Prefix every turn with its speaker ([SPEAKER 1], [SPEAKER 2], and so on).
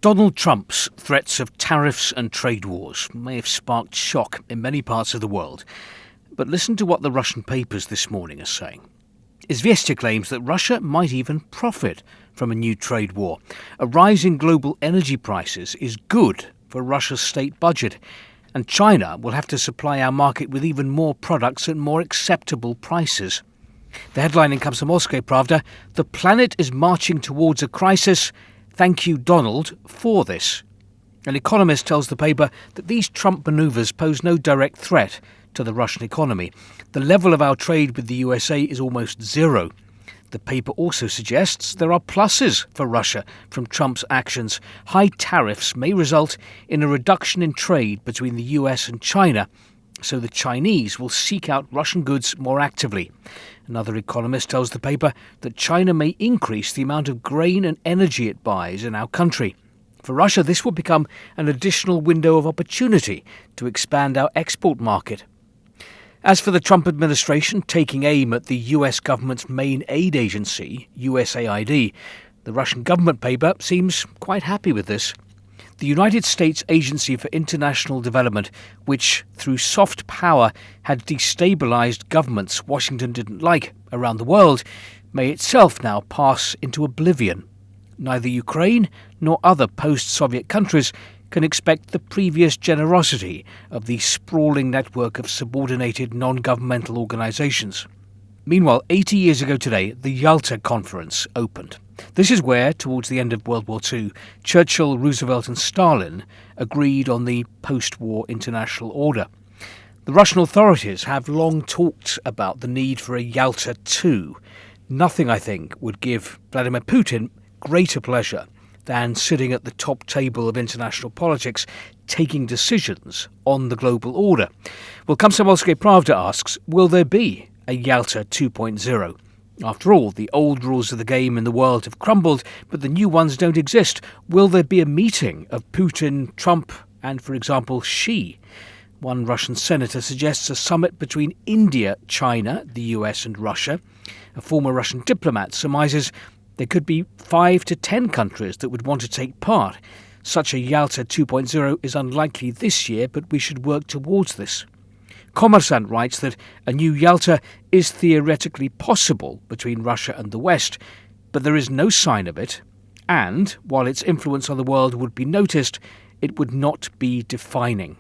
[SPEAKER 1] Donald Trump's threats of tariffs and trade wars may have sparked shock in many parts of the world. But listen to what the Russian papers this morning are saying. Izvestia claims that Russia might even profit from a new trade war. A rise in global energy prices is good for Russia's state budget, and China will have to supply our market with even more products at more acceptable prices. The headline in Komsomolskaya Pravda: "The planet is marching towards a crisis. Thank you, Donald, for this." An economist tells the paper that these Trump manoeuvres pose no direct threat to the Russian economy. The level of our trade with the USA is almost zero. The paper also suggests there are pluses for Russia from Trump's actions. High tariffs may result in a reduction in trade between the US and China, so the Chinese will seek out Russian goods more actively. Another economist tells the paper that China may increase the amount of grain and energy it buys in our country. For Russia, this will become an additional window of opportunity to expand our export market. As for the Trump administration taking aim at the US government's main aid agency, USAID, the Russian government paper seems quite happy with this. The United States Agency for International Development, which through soft power had destabilized governments Washington didn't like around the world, may itself now pass into oblivion. Neither Ukraine nor other post-Soviet countries can expect the previous generosity of the sprawling network of subordinated non-governmental organizations. Meanwhile, 80 years ago today, the Yalta Conference opened. This is where, towards the end of World War II, Churchill, Roosevelt and Stalin agreed on the post-war international order. The Russian authorities have long talked about the need for a Yalta II. Nothing, I think, would give Vladimir Putin greater pleasure than sitting at the top table of international politics, taking decisions on the global order. Well, Komsomolskaya Pravda asks, will there be a Yalta 2.0? After all, the old rules of the game in the world have crumbled, but the new ones don't exist. Will there be a meeting of Putin, Trump and, for example, Xi? One Russian senator suggests a summit between India, China, the US and Russia. A former Russian diplomat surmises there could be 5 to 10 countries that would want to take part. Such a Yalta 2.0 is unlikely this year, but we should work towards this. Kommersant writes that a new Yalta is theoretically possible between Russia and the West, but there is no sign of it, and while its influence on the world would be noticed, it would not be defining.